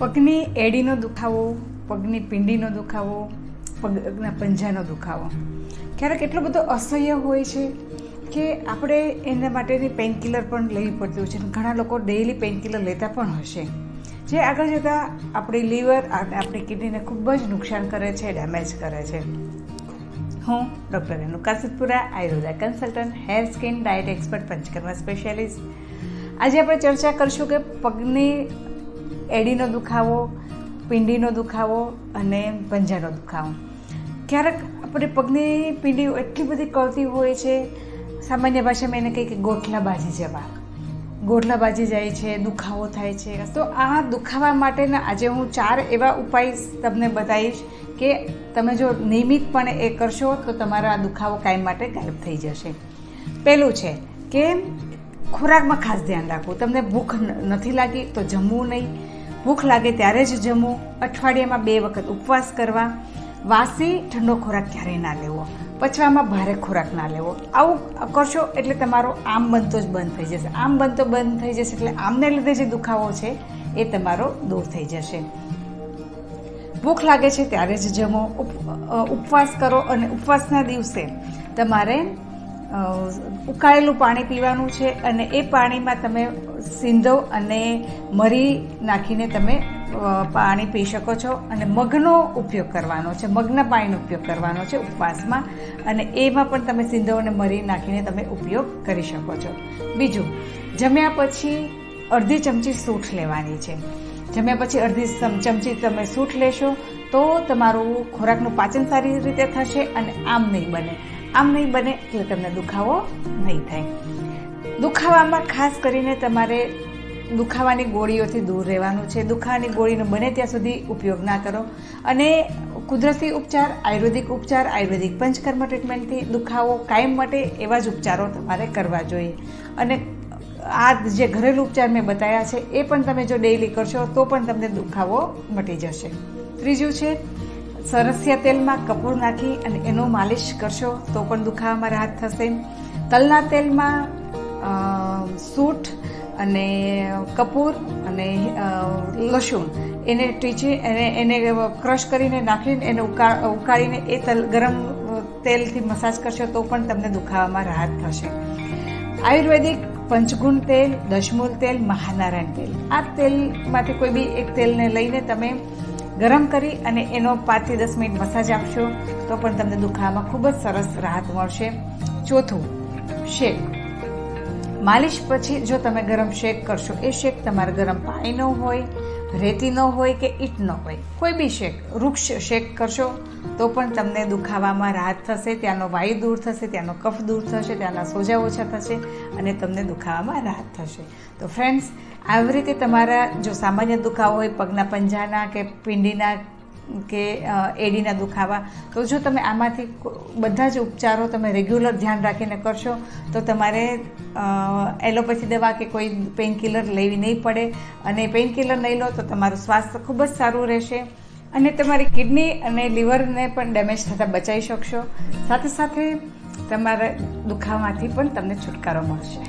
પગની એડીનો દુખાવો, પગની પિંડીનો દુખાવો, પગના પંજાનો દુખાવો ક્યારેક એટલો બધો અસહ્ય હોય છે કે આપણે એના માટેની પેઇનકિલર પણ લેવી પડતી હોય છે. ઘણા લોકો ડેઇલી પેઇનકિલર લેતા પણ હશે, જે આગળ જતાં આપણી લીવર અને આપણી કિડનીને ખૂબ જ નુકસાન કરે છે, ડેમેજ કરે છે. હું doctor Renuka Siddhpura, Ayurveda consultant, hair skin diet expert, panchakarma specialist. આજે આપણે ચર્ચા કરીશું કે પગની એડીનો દુખાવો, પિંડીનો દુખાવો અને પંજાનો દુખાવો. ક્યારેક આપણે પગની પિંડી એટલી બધી કળતી હોય છે, સામાન્ય ભાષામાં એને કહીએ કે ગોઠલા બાજી જવા, ગોઠલા બાજી જાય છે, દુખાવો થાય છે. તો આ દુખાવા માટેના આજે હું 4 એવા ઉપાય તમને બતાવીશ કે તમે જો નિયમિતપણે એ કરશો તો તમારો આ દુખાવો કાયમ માટે ગાયબ થઈ જશે. પહેલું છે કે ખોરાકમાં ખાસ ધ્યાન રાખવું. તમને ભૂખ નથી લાગી તો જમવું નહીં, ભૂખ લાગે ત્યારે જ જમવું. અઠવાડિયામાં 2 વખત ઉપવાસ કરવા. વાસી ઠંડો ખોરાક ક્યારેય ના લેવો. પચવામાં ભારે ખોરાક ના લેવો. આવું કરશો એટલે તમારો આમ બનતો જ બંધ થઈ જશે. આમ બનતો બંધ થઈ જશે એટલે આમને લીધે જે દુખાવો છે એ તમારો દૂર થઈ જશે. ભૂખ લાગે છે ત્યારે જ જમો. ઉપવાસ કરો અને ઉપવાસના દિવસે તમારે ઉકાળેલું પાણી પીવાનું છે અને એ પાણીમાં તમે સિંધવ અને મરી નાખીને તમે પાણી પી શકો છો. અને મગનો ઉપયોગ કરવાનો છે, મગના પાણીનો ઉપયોગ કરવાનો છે ઉપવાસમાં, અને એમાં પણ તમે સિંધવ અને મરી નાખીને તમે ઉપયોગ કરી શકો છો. બીજું, જમ્યા પછી અડધી ચમચી સૂંઠ લેવાની છે. જમ્યા પછી અડધી ચમચી તમે સૂંઠ લેશો તો તમારું ખોરાકનું પાચન સારી રીતે થશે અને આમ નહીં બને. આમ નહીં બને એટલે તમને દુખાવો નહીં થાય. દુખાવામાં ખાસ કરીને તમારે દુખાવાની ગોળીઓથી દૂર રહેવાનું છે. દુખાવાની ગોળીનો બને ત્યાં સુધી ઉપયોગ ના કરો. અને કુદરતી ઉપચાર, આયુર્વેદિક ઉપચાર, આયુર્વેદિક પંચકર્મ ટ્રીટમેન્ટથી દુખાવો કાયમ માટે એવા જ ઉપચારો તમારે કરવા જોઈએ. અને આ જે ઘરેલું ઉપચાર મેં બતાવ્યા છે એ પણ તમે જો ડેઇલી કરશો તો પણ તમને દુખાવો મટી જશે. ત્રીજું છે, સરસિયા તેલમાં કપૂર નાખી અને એનો માલિશ કરશો તો પણ દુખાવામાં રાહત થશે. તલના તેલમાં સૂંઠ અને કપૂર અને લસણ એને ટીચી એને ક્રશ કરીને નાખીને એને ઉકાળીને એ ગરમ તેલથી મસાજ કરશો તો પણ તમને દુખાવામાં રાહત થશે. આયુર્વેદિક પંચગુણ તેલ, દશમૂલ તેલ, મહાનારાયણ તેલ, આ તેલમાંથી કોઈ બી એક તેલને લઈને તમે ગરમ કરી અને એનો 5 થી 10 મિનિટ મસાજ આપશો તો પણ તમને દુખાવામાં ખૂબ જ સરસ રાહત મળશે. ચોથું, શેક. માલિશ પછી જો તમે ગરમ શેક કરશો, એ શેક તમારે ગરમ પાણીનો હોય, રેતીનો હોય કે ઈંટનો હોય, કોઈ બી શેક, વૃક્ષ શેક કરશો તો પણ તમને દુખાવામાં રાહત થશે. ત્યાંનો વાયુ દૂર થશે, ત્યાંનો કફ દૂર થશે, ત્યાંના સોજા ઓછા થશે અને તમને દુખાવામાં રાહત થશે. તો ફ્રેન્ડ્સ, આવી રીતે તમારા જો સામાન્ય દુખાવો હોય, પગના પંજાના કે પિંડીના કે એડીના દુખાવા, તો જો તમે આમાંથી બધા જ ઉપચારો તમે રેગ્યુલર ધ્યાન રાખીને કરશો તો તમારે એલોપેથી દવા કે કોઈ પેઇનકિલર લેવી નહીં પડે. અને પેઇનકિલર નહીં લો તો તમારું સ્વાસ્થ્ય ખૂબ જ સારું રહેશે અને તમારી કિડની અને લીવરને પણ ડેમેજ થતાં બચાવી શકશો. સાથે સાથે તમારા દુખાવામાંથી પણ તમને છુટકારો મળશે.